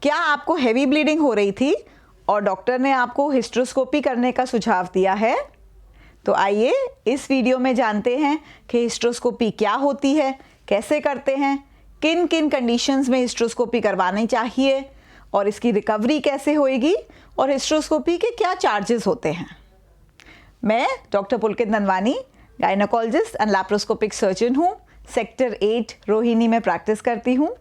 क्या आपको heavy bleeding हो रही थी और डॉक्टर ने आपको हिस्ट्रोस्कोपी करने का सुझाव दिया है? तो आइए इस वीडियो में जानते हैं कि हिस्ट्रोस्कोपी क्या होती है, कैसे करते हैं, किन किन कंडीशंस में हिस्ट्रोस्कोपी करवानी चाहिए और इसकी रिकवरी कैसे होएगी और हिस्ट्रोस्कोपी के क्या चार्जेस होते हैं। मैं doctor Pulkit Nandwani gynaecologist and laparoscopic surgeon हूँ। सेक्टर 8 रोहिणी में प्रैक्टिस करती हूँ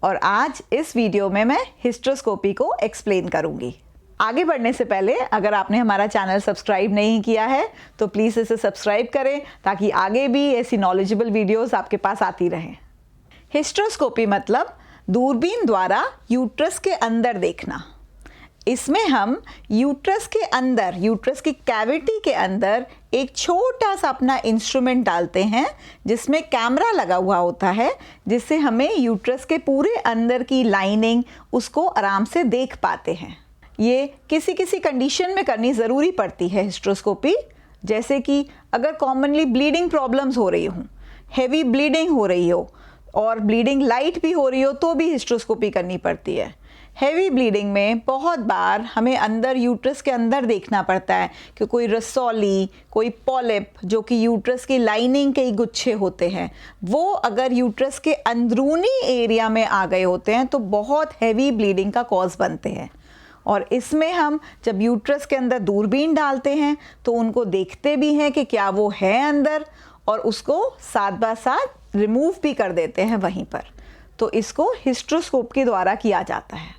और आज इस वीडियो में मैं हिस्ट्रोस्कोपी को एक्सप्लेन करूँगी। आगे बढ़ने से पहले अगर आपने हमारा चैनल सब्सक्राइब नहीं किया है तो प्लीज़ इसे सब्सक्राइब करें ताकि आगे भी ऐसी नॉलेजेबल वीडियोस आपके पास आती रहें। हिस्ट्रोस्कोपी मतलब दूरबीन द्वारा यूट्रस के अंदर देखना। इसमें हम यूट्रस के अंदर, यूट्रस की कैविटी के अंदर एक छोटा सा अपना इंस्ट्रूमेंट डालते हैं जिसमें कैमरा लगा हुआ होता है, जिससे हमें यूट्रस के पूरे अंदर की लाइनिंग उसको आराम से देख पाते हैं। ये किसी किसी कंडीशन में करनी ज़रूरी पड़ती है हिस्ट्रोस्कोपी, जैसे कि अगर कॉमनली ब्लीडिंग प्रॉब्लम्स हो रही हों, हेवी ब्लीडिंग हो रही हो और ब्लीडिंग लाइट भी हो रही हो तो भी हिस्ट्रोस्कोपी करनी पड़ती है। हेवी ब्लीडिंग में बहुत बार हमें अंदर यूट्रस के अंदर देखना पड़ता है कि कोई रसौली, कोई पॉलिप जो कि यूट्रस की लाइनिंग के ही गुच्छे होते हैं, वो अगर यूट्रस के अंदरूनी एरिया में आ गए होते हैं तो बहुत हेवी ब्लीडिंग का कॉज बनते हैं। और इसमें हम जब यूट्रस के अंदर दूरबीन डालते हैं तो उनको देखते भी हैं कि क्या वो है अंदर और उसको साथ ब साथ रिमूव भी कर देते हैं वहीं पर। तो इसको हिस्ट्रोस्कोप के द्वारा किया जाता है।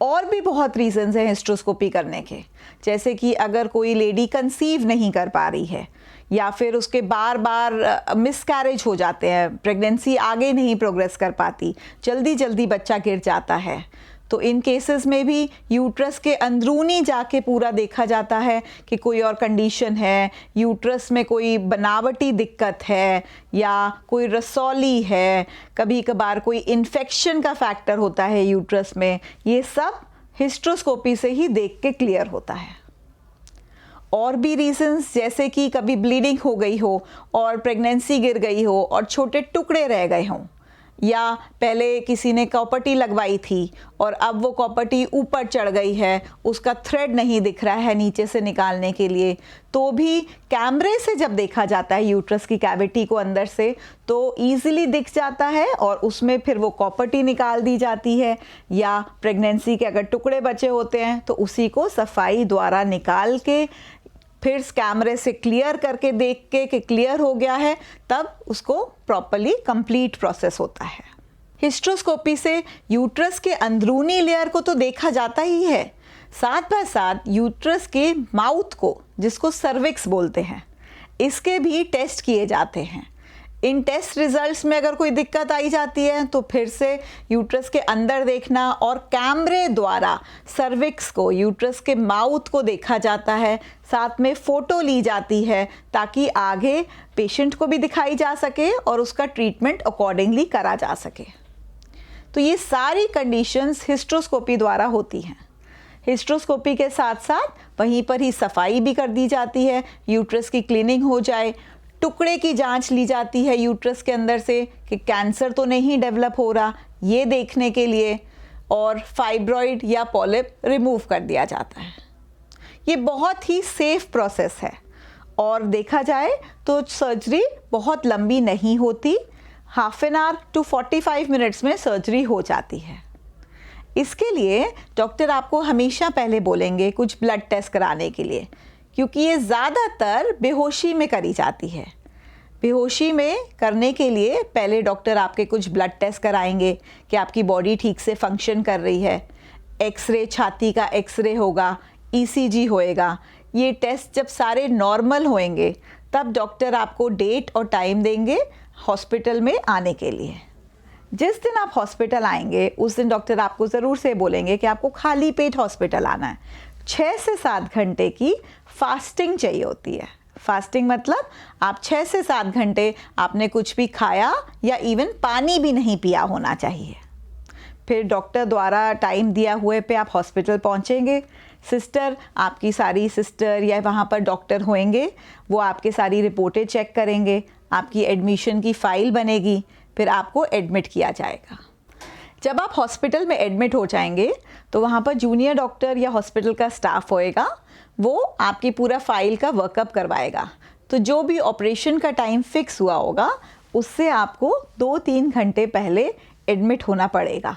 और भी बहुत रीजंस हैं हिस्ट्रोस्कोपी करने के, जैसे कि अगर कोई लेडी कंसीव नहीं कर पा रही है या फिर उसके बार बार मिसकैरेज हो जाते हैं, प्रेगनेंसी आगे नहीं प्रोग्रेस कर पाती, जल्दी जल्दी बच्चा गिर जाता है, तो इन केसेस में भी यूट्रस के अंदरूनी जाके पूरा देखा जाता है कि कोई और कंडीशन है, यूट्रस में कोई बनावटी दिक्कत है या कोई रसौली है, कभी कभार कोई इन्फेक्शन का फैक्टर होता है यूट्रस में। ये सब हिस्ट्रोस्कोपी से ही देख के क्लियर होता है। और भी रीजंस, जैसे कि कभी ब्लीडिंग हो गई हो और प्रेगनेंसी गिर गई हो और छोटे टुकड़े रह गए हों, या पहले किसी ने कॉपर्टी लगवाई थी और अब वो कॉपर्टी ऊपर चढ़ गई है, उसका थ्रेड नहीं दिख रहा है नीचे से निकालने के लिए, तो भी कैमरे से जब देखा जाता है यूट्रस की कैविटी को अंदर से तो ईजिली दिख जाता है और उसमें फिर वो कॉपर्टी निकाल दी जाती है। या प्रेगनेंसी के अगर टुकड़े बचे होते हैं तो उसी को सफाई द्वारा निकाल के फिर कैमरे से क्लियर करके देख के कि क्लियर हो गया है, तब उसको प्रॉपर्ली कंप्लीट प्रोसेस होता है। हिस्ट्रोस्कोपी से यूट्रस के अंदरूनी लेयर को तो देखा जाता ही है, साथ ही साथ यूट्रस के माउथ को, जिसको सर्विक्स बोलते हैं, इसके भी टेस्ट किए जाते हैं। इन टेस्ट रिजल्ट्स में अगर कोई दिक्कत आई जाती है तो फिर से यूट्रस के अंदर देखना और कैमरे द्वारा सर्विक्स को, यूट्रस के माउथ को देखा जाता है, साथ में फ़ोटो ली जाती है ताकि आगे पेशेंट को भी दिखाई जा सके और उसका ट्रीटमेंट अकॉर्डिंगली करा जा सके। तो ये सारी कंडीशंस हिस्ट्रोस्कोपी द्वारा होती हैं। हिस्ट्रोस्कोपी के साथ साथ वहीं पर ही सफाई भी कर दी जाती है, यूट्रस की क्लीनिंग हो जाए, टुकड़े की जांच ली जाती है यूट्रस के अंदर से कि कैंसर तो नहीं डेवलप हो रहा, ये देखने के लिए, और फाइब्रॉइड या पॉलिप रिमूव कर दिया जाता है। ये बहुत ही सेफ प्रोसेस है और देखा जाए तो सर्जरी बहुत लंबी नहीं होती, half an hour to 45 minutes में सर्जरी हो जाती है। इसके लिए डॉक्टर आपको हमेशा पहले बोलेंगे कुछ ब्लड टेस्ट कराने के लिए, क्योंकि ये ज़्यादातर बेहोशी में करी जाती है। बेहोशी में करने के लिए पहले डॉक्टर आपके कुछ ब्लड टेस्ट कराएंगे कि आपकी बॉडी ठीक से फंक्शन कर रही है। एक्सरे, छाती का एक्सरे होगा, ईसीजी होएगा। ये टेस्ट जब सारे नॉर्मल होंगे तब डॉक्टर आपको डेट और टाइम देंगे हॉस्पिटल में आने के लिए। जिस दिन आप हॉस्पिटल आएंगे उस दिन डॉक्टर आपको ज़रूर से बोलेंगे कि आपको खाली पेट हॉस्पिटल आना है। 6 से 7 घंटे की फास्टिंग चाहिए होती है। फास्टिंग मतलब आप 6 से 7 घंटे आपने कुछ भी खाया या इवन पानी भी नहीं पिया होना चाहिए। फिर डॉक्टर द्वारा टाइम दिया हुए पे आप हॉस्पिटल पहुंचेंगे। सिस्टर, आपकी सारी सिस्टर या वहाँ पर डॉक्टर होंगे, वो आपके सारी रिपोर्टें चेक करेंगे, आपकी एडमिशन की फ़ाइल बनेगी, फिर आपको एडमिट किया जाएगा। जब आप हॉस्पिटल में एडमिट हो जाएंगे तो वहाँ पर जूनियर डॉक्टर या हॉस्पिटल का स्टाफ होएगा, वो आपकी पूरा फाइल का वर्कअप करवाएगा। तो जो भी ऑपरेशन का टाइम फिक्स हुआ होगा उससे आपको 2-3 घंटे पहले एडमिट होना पड़ेगा।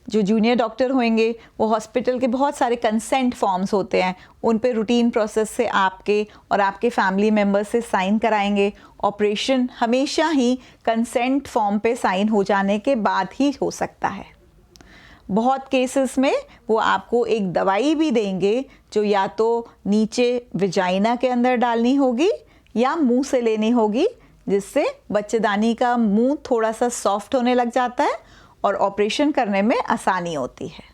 जो जूनियर डॉक्टर होंगे वो हॉस्पिटल के बहुत सारे कंसेंट फॉर्म्स होते हैं, उन पे रूटीन प्रोसेस से आपके और आपके फैमिली मेम्बर्स से साइन कराएंगे। ऑपरेशन हमेशा ही कंसेंट फॉर्म पे साइन हो जाने के बाद ही हो सकता है। बहुत केसेस में वो आपको एक दवाई भी देंगे जो या तो नीचे विजाइना के अंदर डालनी होगी या मुंह से लेनी होगी, जिससे बच्चेदानी का मुंह थोड़ा सा सॉफ्ट होने लग जाता है और ऑपरेशन करने में आसानी होती है।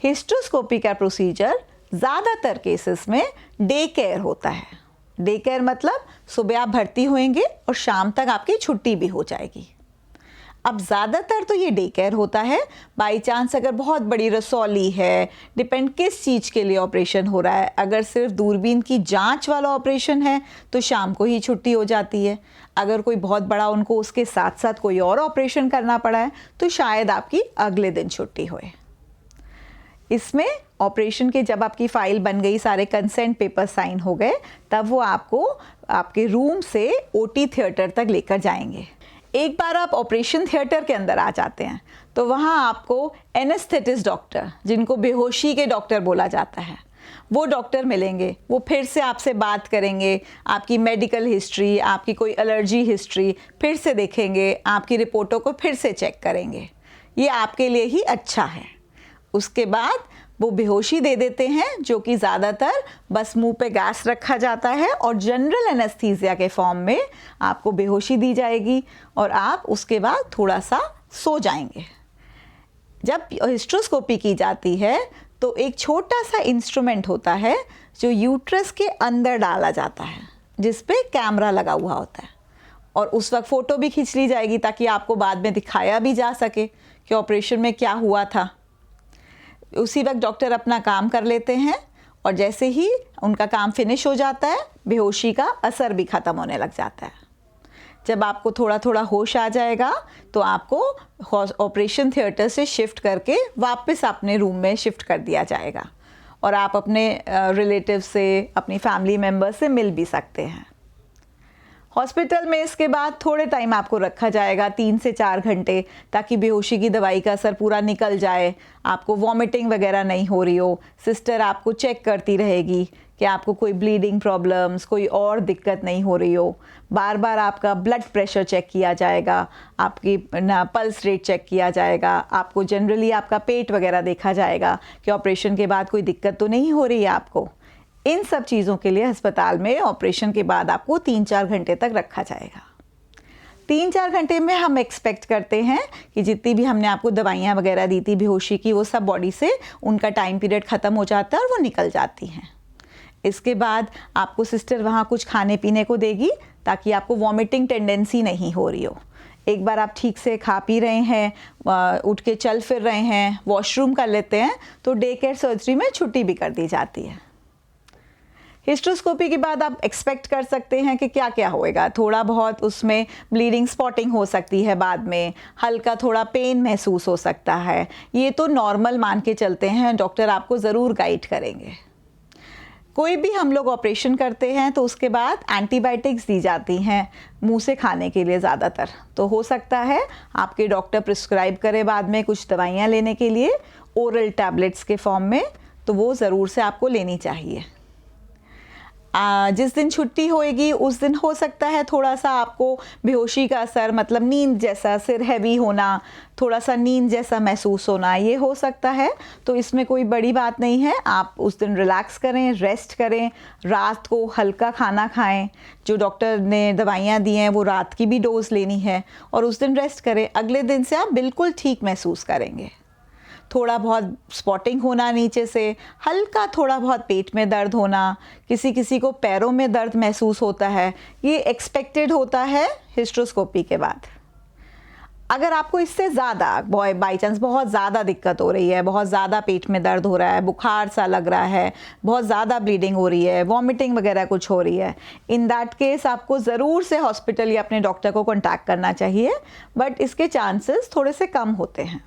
हिस्ट्रोस्कोपी का प्रोसीजर ज़्यादातर केसेस में डे केयर होता है। डे केयर मतलब सुबह आप भर्ती होंगे और शाम तक आपकी छुट्टी भी हो जाएगी। अब ज़्यादातर तो ये डे केयर होता है। बाई चांस अगर बहुत बड़ी रसौली है, डिपेंड किस चीज़ के लिए ऑपरेशन हो रहा है, अगर सिर्फ दूरबीन की जांच वाला ऑपरेशन है तो शाम को ही छुट्टी हो जाती है। अगर कोई बहुत बड़ा उनको उसके साथ साथ कोई और ऑपरेशन करना पड़ा है तो शायद आपकी अगले दिन छुट्टी होए। इसमें ऑपरेशन के जब आपकी फ़ाइल बन गई, सारे कंसेंट पेपर साइन हो गए, तब वो आपको आपके रूम से ओटी थिएटर तक लेकर जाएंगे। एक बार आप ऑपरेशन थिएटर के अंदर आ जाते हैं तो वहाँ आपको एनेस्थेटिस्ट डॉक्टर, जिनको बेहोशी के डॉक्टर बोला जाता है, वो डॉक्टर मिलेंगे। वो फिर से आपसे बात करेंगे, आपकी मेडिकल हिस्ट्री, आपकी कोई एलर्जी हिस्ट्री फिर से देखेंगे, आपकी रिपोर्टों को फिर से चेक करेंगे। ये आपके लिए ही अच्छा है। उसके बाद वो बेहोशी दे देते हैं, जो कि ज़्यादातर बस मुंह पे गैस रखा जाता है और जनरल एनेस्थीसिया के फॉर्म में आपको बेहोशी दी जाएगी और आप उसके बाद थोड़ा सा सो जाएंगे। जब हिस्ट्रोस्कोपी की जाती है तो एक छोटा सा इंस्ट्रूमेंट होता है जो यूट्रस के अंदर डाला जाता है, जिस पे कैमरा लगा हुआ होता है, और उस वक्त फ़ोटो भी खींच ली जाएगी ताकि आपको बाद में दिखाया भी जा सके कि ऑपरेशन में क्या हुआ था। उसी वक्त डॉक्टर अपना काम कर लेते हैं और जैसे ही उनका काम फिनिश हो जाता है, बेहोशी का असर भी ख़त्म होने लग जाता है। जब आपको थोड़ा थोड़ा होश आ जाएगा तो आपको ऑपरेशन थिएटर से शिफ्ट करके वापस अपने रूम में शिफ्ट कर दिया जाएगा और आप अपने रिलेटिव से, अपनी फैमिली मेम्बर से मिल भी सकते हैं। हॉस्पिटल में इसके बाद थोड़े टाइम आपको रखा जाएगा, 3 से 4 घंटे, ताकि बेहोशी की दवाई का असर पूरा निकल जाए, आपको वॉमिटिंग वगैरह नहीं हो रही हो। सिस्टर आपको चेक करती रहेगी कि आपको कोई ब्लीडिंग प्रॉब्लम्स, कोई और दिक्कत नहीं हो रही हो। बार बार आपका ब्लड प्रेशर चेक किया जाएगा, आपकी पल्स रेट चेक किया जाएगा, आपको जनरली आपका पेट वगैरह देखा जाएगा कि ऑपरेशन के बाद कोई दिक्कत तो नहीं हो रही है आपको। इन सब चीज़ों के लिए अस्पताल में ऑपरेशन के बाद आपको 3-4 घंटे तक रखा जाएगा। 3-4 घंटे में हम एक्सपेक्ट करते हैं कि जितनी भी हमने आपको दवाइयाँ वगैरह दी थी बेहोशी की, वो सब बॉडी से उनका टाइम पीरियड ख़त्म हो जाता है और वो निकल जाती हैं। इसके बाद आपको सिस्टर वहाँ कुछ खाने पीने को देगी ताकि आपको वॉमिटिंग टेंडेंसी नहीं हो रही हो। एक बार आप ठीक से खा पी रहे हैं, उठ के चल फिर रहे हैं, वॉशरूम कर लेते हैं, तो डे केयर सर्जरी में छुट्टी भी कर दी जाती है। हिस्ट्रोस्कोपी के बाद आप एक्सपेक्ट कर सकते हैं कि क्या क्या होएगा। थोड़ा बहुत उसमें ब्लीडिंग, स्पॉटिंग हो सकती है, बाद में हल्का थोड़ा पेन महसूस हो सकता है। ये तो नॉर्मल मान के चलते हैं, डॉक्टर आपको ज़रूर गाइड करेंगे। कोई भी हम लोग ऑपरेशन करते हैं तो उसके बाद एंटीबायोटिक्स दी जाती हैं मुंह से खाने के लिए ज़्यादातर। तो हो सकता है आपके डॉक्टर प्रिस्क्राइब करे बाद में कुछ दवाइयाँ लेने के लिए ओरल टैबलेट्स के फॉर्म में, तो वो ज़रूर से आपको लेनी चाहिए। जिस दिन छुट्टी होएगी उस दिन हो सकता है थोड़ा सा आपको बेहोशी का असर, मतलब नींद जैसा, सिर हैवी होना, थोड़ा सा नींद जैसा महसूस होना, ये हो सकता है। तो इसमें कोई बड़ी बात नहीं है। आप उस दिन रिलैक्स करें, रेस्ट करें, रात को हल्का खाना खाएं, जो डॉक्टर ने दवाइयाँ दी हैं वो रात की भी डोज लेनी है, और उस दिन रेस्ट करें। अगले दिन से आप बिल्कुल ठीक महसूस करेंगे। थोड़ा बहुत स्पॉटिंग होना नीचे से, हल्का थोड़ा बहुत पेट में दर्द होना, किसी किसी को पैरों में दर्द महसूस होता है, ये एक्सपेक्टेड होता है हिस्ट्रोस्कोपी के बाद। अगर आपको इससे ज़्यादा बाई चांस बहुत ज़्यादा दिक्कत हो रही है, बहुत ज़्यादा पेट में दर्द हो रहा है, बुखार सा लग रहा है, बहुत ज़्यादा ब्लीडिंग हो रही है, वॉमिटिंग वगैरह कुछ हो रही है, इन दैट केस आपको ज़रूर से हॉस्पिटल या अपने डॉक्टर को कॉन्टैक्ट करना चाहिए, बट इसके चांसेस थोड़े से कम होते हैं।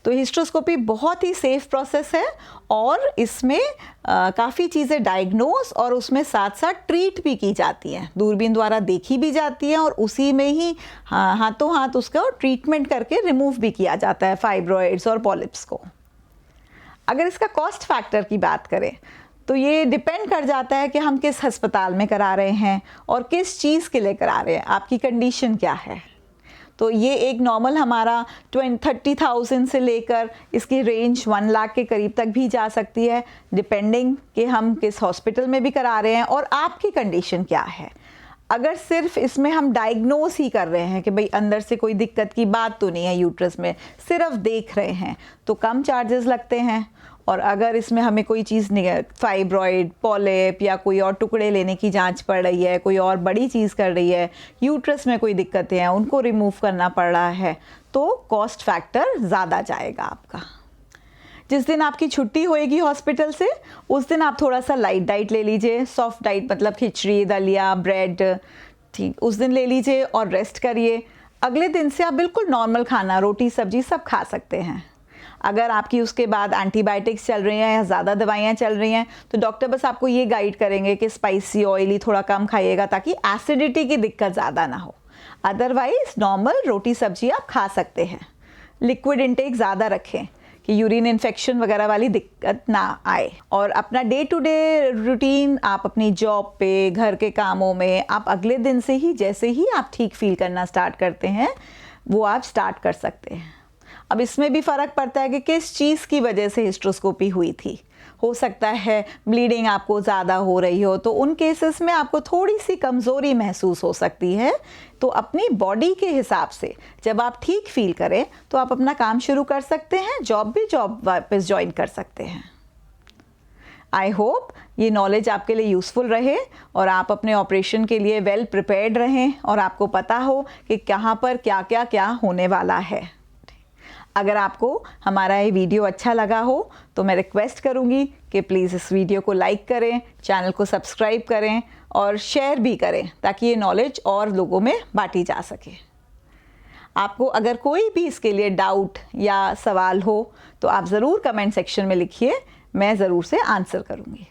तो हिस्ट्रोस्कोपी बहुत ही सेफ प्रोसेस है और इसमें काफ़ी चीज़ें डायग्नोस और उसमें साथ साथ ट्रीट भी की जाती हैं, दूरबीन द्वारा देखी भी जाती हैं और उसी में ही हाथों हाथ उसका ट्रीटमेंट करके रिमूव भी किया जाता है फाइब्रॉइड्स और पॉलिप्स को। अगर इसका कॉस्ट फैक्टर की बात करें तो ये डिपेंड कर जाता है कि हम किस अस्पताल में करा रहे हैं और किस चीज़ के लिए करा रहे हैं, आपकी कंडीशन क्या है। तो ये एक नॉर्मल हमारा 30,000 से लेकर इसकी रेंज 1 लाख के करीब तक भी जा सकती है, डिपेंडिंग कि हम किस हॉस्पिटल में भी करा रहे हैं और आपकी कंडीशन क्या है। अगर सिर्फ इसमें हम डायग्नोस ही कर रहे हैं कि भाई अंदर से कोई दिक्कत की बात तो नहीं है यूट्रस में, सिर्फ देख रहे हैं, तो कम चार्जेस लगते हैं। और अगर इसमें हमें कोई चीज़ फाइब्रॉइड, पॉलिप या कोई और टुकड़े लेने की जांच पड़ रही है, कोई और बड़ी चीज़ कर रही है, यूट्रस में कोई दिक्कतें हैं, उनको रिमूव करना पड़ रहा है, तो कॉस्ट फैक्टर ज़्यादा जाएगा आपका। जिस दिन आपकी छुट्टी होएगी हॉस्पिटल से, उस दिन आप थोड़ा सा लाइट डाइट ले लीजिए, सॉफ्ट डाइट मतलब खिचड़ी, दलिया, ब्रेड, ठीक, उस दिन ले लीजिए और रेस्ट करिए। अगले दिन से आप बिल्कुल नॉर्मल खाना, रोटी सब्जी सब खा सकते हैं। अगर आपकी उसके बाद एंटीबायोटिक्स चल रही हैं या ज़्यादा दवाइयाँ चल रही हैं तो डॉक्टर बस आपको ये गाइड करेंगे कि स्पाइसी, ऑयली थोड़ा कम खाइएगा ताकि एसिडिटी की दिक्कत ज़्यादा ना हो। अदरवाइज नॉर्मल रोटी सब्जी आप खा सकते हैं। लिक्विड इंटेक ज़्यादा रखें कि यूरिन इन्फेक्शन वगैरह वाली दिक्कत ना आए। और अपना डे टू डे रूटीन आप अपनी जॉब पे, घर के कामों में आप अगले दिन से ही, जैसे ही आप ठीक फील करना स्टार्ट करते हैं, वो आप स्टार्ट कर सकते हैं। अब इसमें भी फ़र्क पड़ता है कि किस चीज़ की वजह से हिस्ट्रोस्कोपी हुई थी। हो सकता है ब्लीडिंग आपको ज़्यादा हो रही हो, तो उन केसेस में आपको थोड़ी सी कमज़ोरी महसूस हो सकती है। तो अपनी बॉडी के हिसाब से जब आप ठीक फील करें तो आप अपना काम शुरू कर सकते हैं, जॉब वापस ज्वाइन कर सकते हैं। आई होप ये नॉलेज आपके लिए यूज़फुल रहे और आप अपने ऑपरेशन के लिए वेल प्रिपेयर्ड रहें और आपको पता हो कि कहाँ पर क्या क्या क्या होने वाला है। अगर आपको हमारा ये वीडियो अच्छा लगा हो तो मैं रिक्वेस्ट करूँगी कि प्लीज़ इस वीडियो को लाइक करें, चैनल को सब्सक्राइब करें और शेयर भी करें ताकि ये नॉलेज और लोगों में बांटी जा सके। आपको अगर कोई भी इसके लिए डाउट या सवाल हो तो आप ज़रूर कमेंट सेक्शन में लिखिए, मैं ज़रूर से आंसर करूँगी।